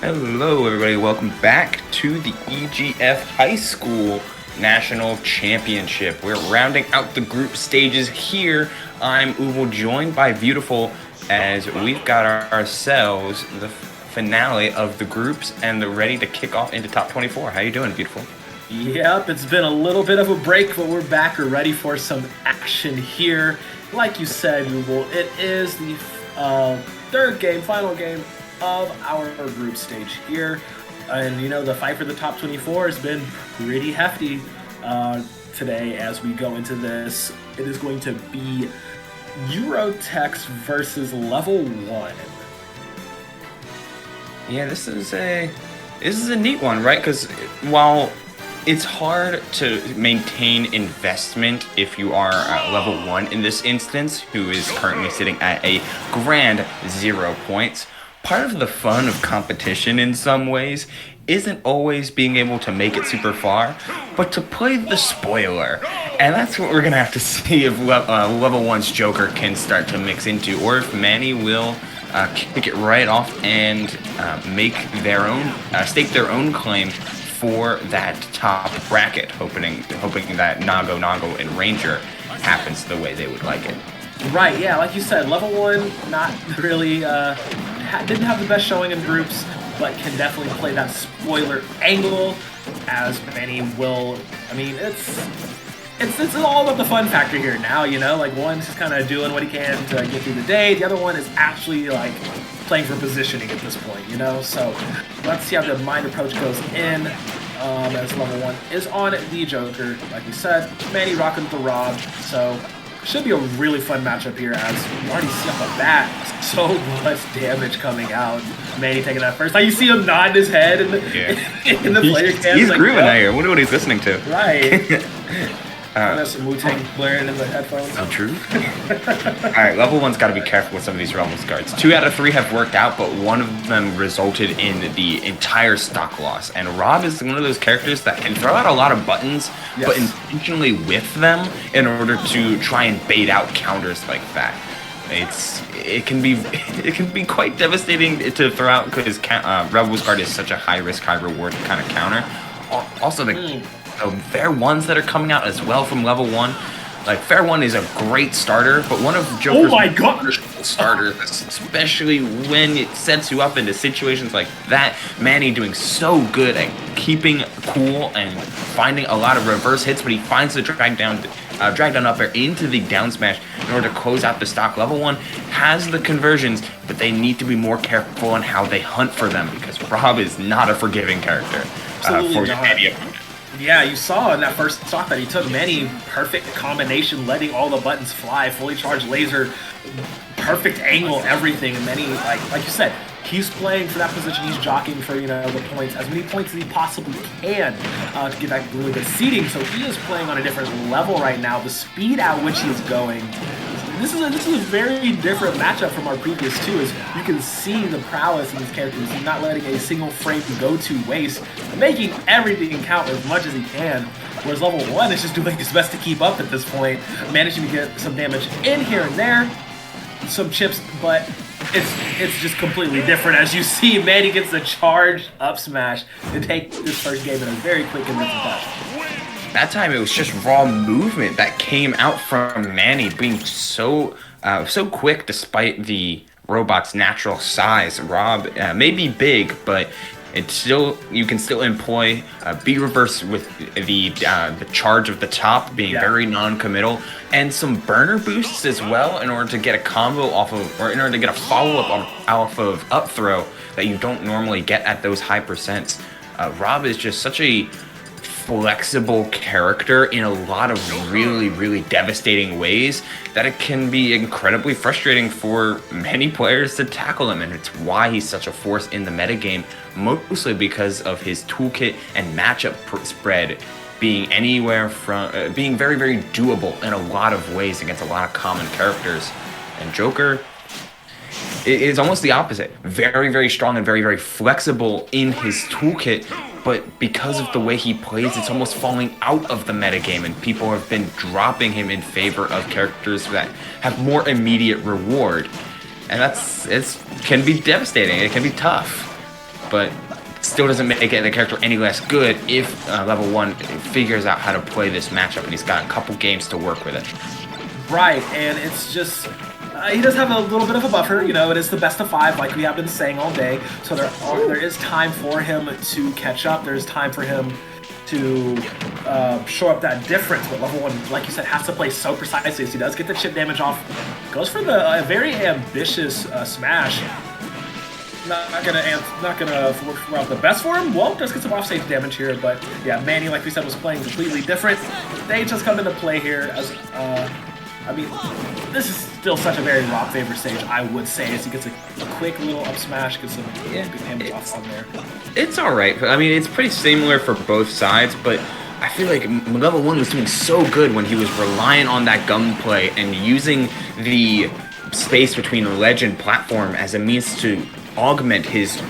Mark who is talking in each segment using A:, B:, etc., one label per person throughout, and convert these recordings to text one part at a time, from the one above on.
A: Hello, everybody. Welcome back to the EGF High School National Championship. We're rounding out the group stages here. I'm Uval, joined by Viewtiful, as we've got ourselves the finale of the groups and they're ready to kick off into top 24. How you doing, Viewtiful?
B: Yep, it's been a little bit of a break, but we're back. We're ready for some action here. Like you said, Uval, it is the final game of our group stage here, and the fight for the top 24 has been pretty hefty today as we go into this. It is going to be Eurotechs versus LevelOne.
A: Yeah, this is a neat one, right? Because while it's hard to maintain investment if you are LevelOne in this instance, who is currently sitting at a grand 0 points. Part of the fun of competition in some ways isn't always being able to make it super far, but to play the spoiler. And that's what we're going to have to see if LevelOne's Joker can start to mix into, or if Manny will kick it right off and make their own, stake their own claim for that top bracket, hoping that Nago and Ranger happens the way they would like it.
B: Right, yeah, like you said, LevelOne not really didn't have the best showing in groups, but can definitely play that spoiler angle, as Manny will. I mean, it's all about the fun factor here now, like one's just kind of doing what he can to get through the day, the other one is actually like playing for positioning at this point, so let's see how the mind approach goes in. As LevelOne is on the Joker, like we said, Manny rocking the R.O.B, so should be a really fun matchup here, as you already see off the bat so much damage coming out. Manny taking that first. Like, you see him nodding his head in the player cam.
A: He's
B: like,
A: grooving out here. I wonder what he's listening to.
B: Right. There's some Wu-Tang blaring in the headphones.
A: So true. Alright, LevelOne's got to be careful with some of these Rebels cards. 2 out of 3 have worked out, but one of them resulted in the entire stock loss. And R.O.B is one of those characters that can throw out a lot of buttons, yes, but intentionally whiff them in order to try and bait out counters like that. It can be quite devastating to throw out, because Rebels card is such a high risk, high reward kind of counter. Also, the Fair Ones that are coming out as well from LevelOne. Like, Fair One is a great starter, but one of Joker's starters, especially when it sets you up into situations like that. Manny doing so good at keeping cool and finding a lot of reverse hits, but he finds the drag down up air into the down smash in order to close out the stock. LevelOne has the conversions, but they need to be more careful on how they hunt for them, because R.O.B is not a forgiving character for any opponent.
B: Yeah, you saw in that first stock that he took, Manny, perfect combination, letting all the buttons fly, fully charged laser, perfect angle, everything. And Manny, like you said, he's playing for that position. He's jockeying for, the points, as many points as he possibly can to get that really good seeding. So he is playing on a different level right now. The speed at which he's going, this is a very different matchup from our previous two, as you can see the prowess in these characters. He's not letting a single frame go to waste, making everything count as much as he can. Whereas LevelOne is just doing his best to keep up at this point, managing to get some damage in here and there, some chips, but it's just completely different. As you see, Manny gets the charged up smash to take this first game in a very quick and convincing fashion.
A: That time it was just raw movement that came out from Manny, being so quick despite the robot's natural size. R.O.B may be big, but you can still employ B reverse with the charge of the top being very non-committal, and some burner boosts as well in order to get a combo off of, or in order to get a follow-up off of up throw that you don't normally get at those high percents. R.O.B is just such a flexible character in a lot of really, really devastating ways that it can be incredibly frustrating for many players to tackle him, and it's why he's such a force in the metagame, mostly because of his toolkit and matchup spread being anywhere from being very, very doable in a lot of ways against a lot of common characters. And Joker is almost the opposite. Very, very strong and very, very flexible in his toolkit, but because of the way he plays, it's almost falling out of the metagame, and people have been dropping him in favor of characters that have more immediate reward. And it can be devastating, it can be tough. but still doesn't make the character any less good if LevelOne figures out how to play this matchup, and he's got a couple games to work with it.
B: Right, and it's just... he does have a little bit of a buffer, you know, it is the best of 5, like we have been saying all day, so there is time for him to catch up, there's time for him to show up that difference, but LevelOne, like you said, has to play so precisely as he does get the chip damage off, goes for the very ambitious smash. Not gonna work out the best for him. Well, does get some offstage damage here, but yeah, Manny, like we said, was playing completely different. They just come into play here as I mean, this is still such a very Rob favorite stage, I would say, as he gets a quick little up smash, gets some good damage off on there.
A: It's alright. I mean, it's pretty similar for both sides, but I feel like LevelOne was doing so good when he was relying on that gunplay and using the space between the ledge and platform as a means to augment his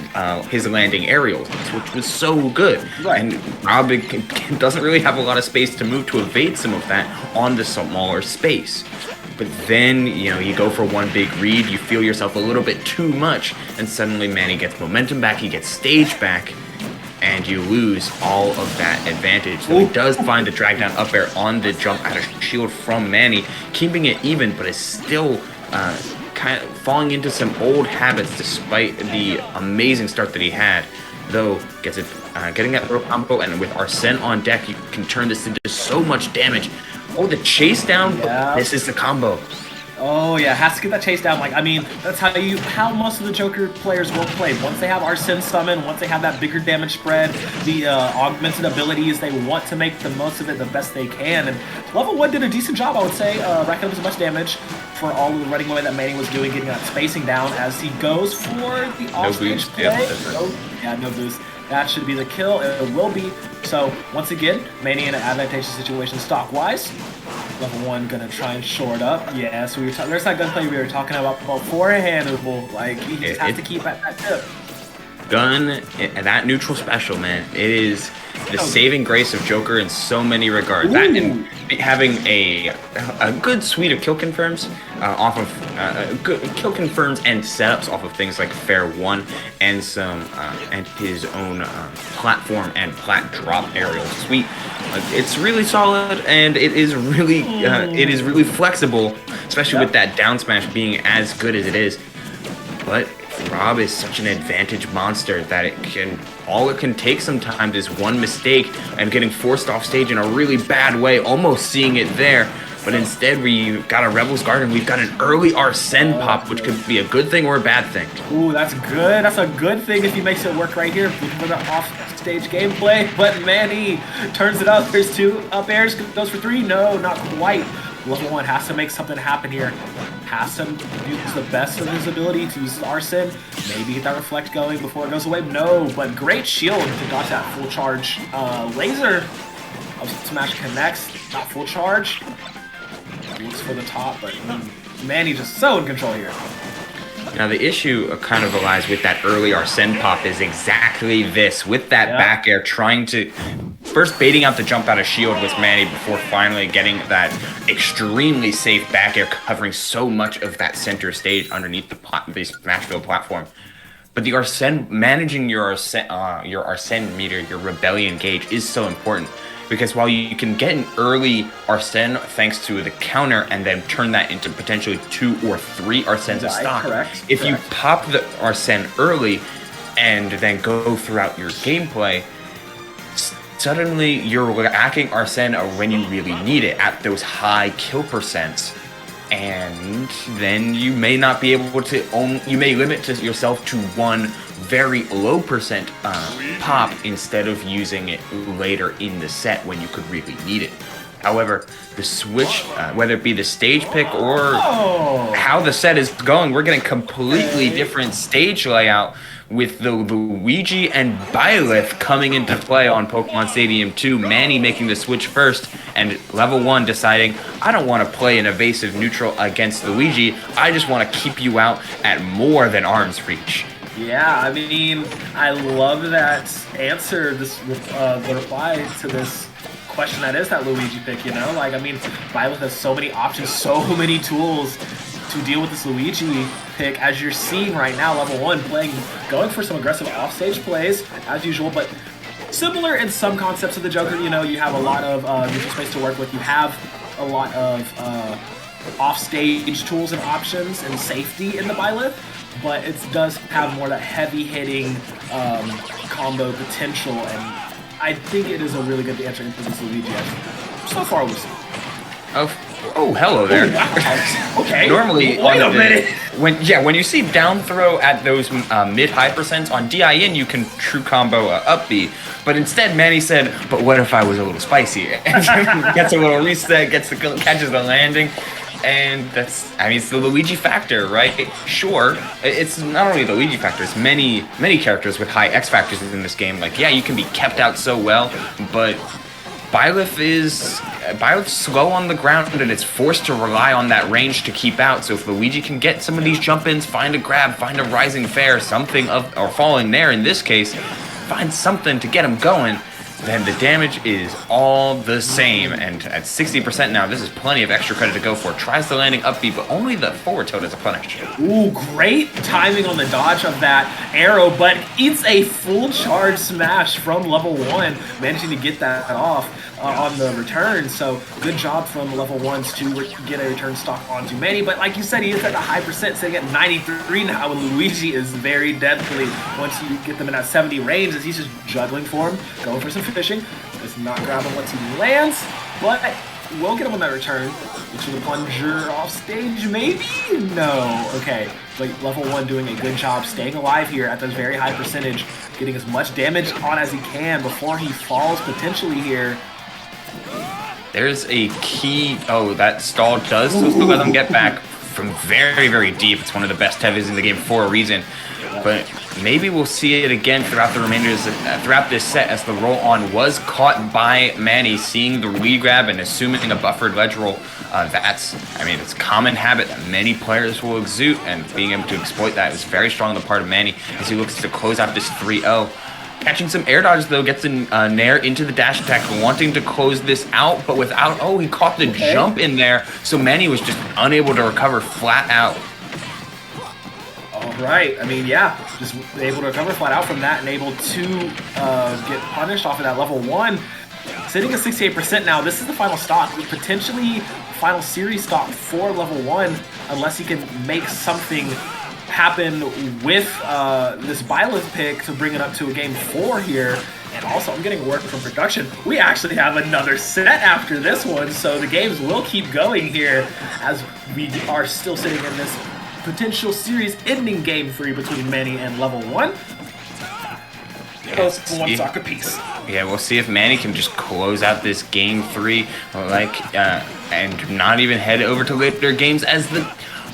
A: landing aerials, which was so good.
B: Right.
A: And R.O.B doesn't really have a lot of space to move to evade some of that on the smaller space. But then, you know, you go for one big read, you feel yourself a little bit too much, and suddenly Manny gets momentum back, he gets stage back, and you lose all of that advantage. So he does find the drag down up air on the jump out of shield from Manny, keeping it even, but is still kind of falling into some old habits despite the amazing start that he had. Though gets it, getting that throw combo, and with Arsene on deck, you can turn this into so much damage. Oh, the chase down!
B: Yeah.
A: This is the combo.
B: Oh yeah, has to get that chase down. Like, I mean, that's how most of the Joker players will play. Once they have Arsene summon, once they have that bigger damage spread, the augmented abilities, they want to make the most of it the best they can. And LevelOne did a decent job, I would say, racking up as much damage for all of the running away that Manny was doing, getting that spacing down as he goes for the offstage play. Yeah, no boost. That should be the kill. It will be. So, once again, Manny in an advantageous situation stock-wise. LevelOne gonna try and short up. Yeah, so there's that gunplay we were talking about beforehand. Like, he just has to keep at that tip.
A: Gun, that neutral special, man. It is the saving grace of Joker in so many regards. Ooh. That and having a good suite of kill confirms off of good kill confirms and setups off of things like Fair One and some and his own platform and plat drop aerial suite. It's really solid, and it is really flexible, especially with that down smash being as good as it is. But R.O.B is such an advantage monster that all it can take sometimes is one mistake and getting forced off stage in a really bad way, almost seeing it there. But instead, we've got a Rebel's Garden, we've got an early Arsene pop, which could be a good thing or a bad thing.
B: Ooh, that's good. That's a good thing if he makes it work right here for the off-stage gameplay. But Manny turns it up. There's 2 up airs, goes for 3. No, not quite. LevelOne has to make something happen here. Has to use the best of his ability to use Arsene. Maybe get that reflect going before it goes away. No, but great shield to dodge that full charge laser. Smash connects, not full charge. Looks for the top, but Manny just so in control here.
A: Now the issue kind of lies with that early Arsene pop is exactly this, with that back air, trying to first baiting out the jump out of shield with Manny before finally getting that extremely safe back air covering so much of that center stage underneath the Smashville platform. But the Arsene, managing your Arsene meter, your rebellion gauge is so important. Because while you can get an early Arsene thanks to the counter and then turn that into potentially 2 or 3 Arsenes of stock, if you pop the Arsene early and then go throughout your gameplay, suddenly you're lacking Arsene when you really need it at those high kill percents. And then you may not be able to you may limit yourself to one very low percent pop instead of using it later in the set when you could really need it. However, the switch, whether it be the stage pick or how the set is going, we're getting completely different stage layout with the Luigi and Byleth coming into play on Pokemon Stadium 2, Manny making the switch first, and LevelOne deciding, I don't want to play an evasive neutral against Luigi, I just want to keep you out at more than arm's reach.
B: Yeah, I mean, I love that answer, the reply to this question that is that Luigi pick, you know? Like, I mean, Byleth has so many options, so many tools to deal with this Luigi pick, as you're seeing right now. LevelOne going for some aggressive offstage plays as usual, but similar in some concepts of the Joker. You know, you have a lot of neutral space to work with. You have a lot of offstage tools and options and safety in the Byleth, but it does have more of that heavy-hitting combo potential, and I think it is a really good answer into this Luigi. So far, we've seen.
A: Oh, hello there.
B: Oh, wow. Okay.
A: Normally,
B: wait a minute.
A: When you see down throw at those mid-high percents on DIN, you can true combo up B. But instead, Manny said, "But what if I was a little spicy?" And gets a little reset, catches the landing. And it's the Luigi factor, right? Sure, it's not only the Luigi factor, it's many characters with high X factors in this game. Like, yeah, you can be kept out so well, but Byleth's slow on the ground, and it's forced to rely on that range to keep out. So if Luigi can get some of these jump-ins, find a grab, find a rising fair, or falling there in this case, find something to get him going, then the damage is all the same. And at 60% now, this is plenty of extra credit to go for. Tries the landing up B, but only the forward tilt is a punish.
B: Ooh, great timing on the dodge of that arrow, but it's a full charge smash from LevelOne, managing to get that off on the return. So good job from LevelOnes to get a return stock onto Manny. But like you said, he is at a high percent, sitting at 93 now, and Luigi is very deadly once you get them in that 70 range, as he's just juggling for him, going for some fishing. Does not grab him once he lands, but will get him on that return. Which is a plunger off stage, maybe? No. Okay. Like LevelOne doing a good job staying alive here at this very high percentage, getting as much damage on as he can before he falls potentially here.
A: There's a key. Oh, that stall does still let them get back from very, very deep. It's one of the best heavies in the game for a reason. But maybe we'll see it again throughout throughout this set, as the roll on was caught by Manny, seeing the lead grab and assuming a buffered ledge roll. It's a common habit that many players will exude, and being able to exploit that is very strong on the part of Manny as he looks to close out this 3-0. Catching some air dodge, though, gets a nair into the dash attack, wanting to close this out, but without... Oh, he caught the jump in there, so Manny was just unable to recover flat out.
B: All right. I mean, yeah, just able to recover flat out from that and able to get punished off of that LevelOne. Sitting at 68% now, this is the final stock, potentially final series stock for LevelOne, unless he can make something happen with this Byleth pick to bring it up to a game 4 here. And also, I'm getting word from production, we actually have another set after this one, so the games will keep going here as we are still sitting in this potential series ending game 3 between Manny and LevelOne. Both one stock apiece.
A: Yeah, we'll see if Manny can just close out this game 3, and not even head over to later games, as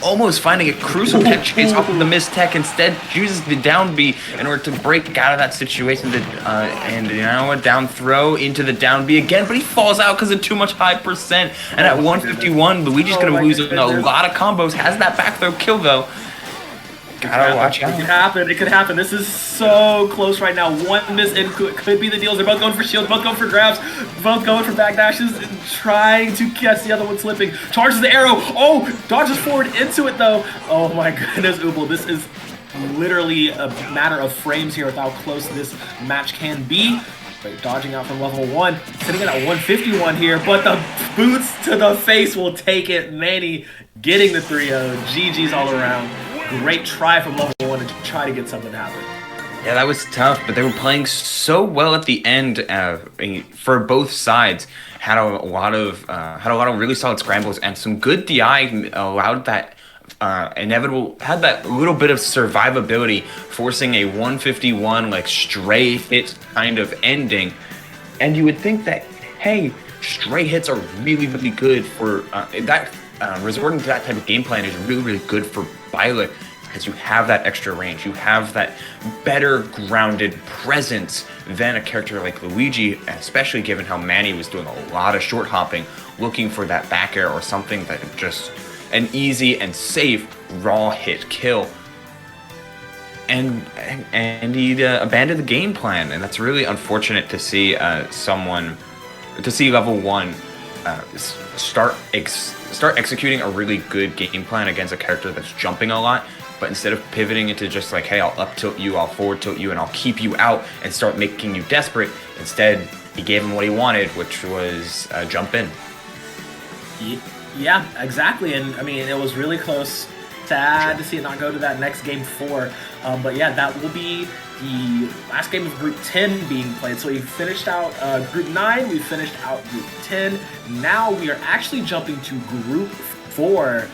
A: almost finding a crucial tech chase off of the missed tech, instead uses the down B in order to break out of that situation. And you know what, down throw into the down B again, but he falls out because of too much high percent. And at 151, Luigi's going to lose a lot of combos. Has that back throw kill though. Gotta watch out.
B: It could happen. This is so close right now. One miss and could be the deals. They're both going for shields, both going for grabs, both going for backdashes, and trying to catch the other one slipping. Charges the arrow. Oh, dodges forward into it though. Oh my goodness, Ubel. This is literally a matter of frames here with how close this match can be. But dodging out from LevelOne, sitting at 151 here, but the boots to the face will take it. Manny getting the 3-0. GG's all around. Great try from LevelOne to try to get something to happen.
A: Yeah, that was tough, but they were playing so well at the end for both sides. Had a lot of really solid scrambles, and some good DI allowed that had that little bit of survivability, forcing a 151 stray hit kind of ending. And you would think that, hey, stray hits are really, really good for that. Resorting to that type of game plan is really, really good for Byleth, because you have that extra range. You have that better grounded presence than a character like Luigi, especially given how Manny was doing a lot of short hopping, looking for that back air or something that just an easy and safe raw hit kill. And he abandoned the game plan, and that's really unfortunate to see LevelOne start executing a really good game plan against a character that's jumping a lot. But instead of pivoting into just like, hey, I'll up tilt you, I'll forward tilt you, and I'll keep you out and start making you desperate, instead he gave him what he wanted, which was jump in.
B: Yeah, exactly. And I mean, it was really close. Sad to see it not go to that next game 4. But yeah, that will be the last game of Group 10 being played. So we finished out Group 9, we finished out Group 10. Now we are actually jumping to Group 4.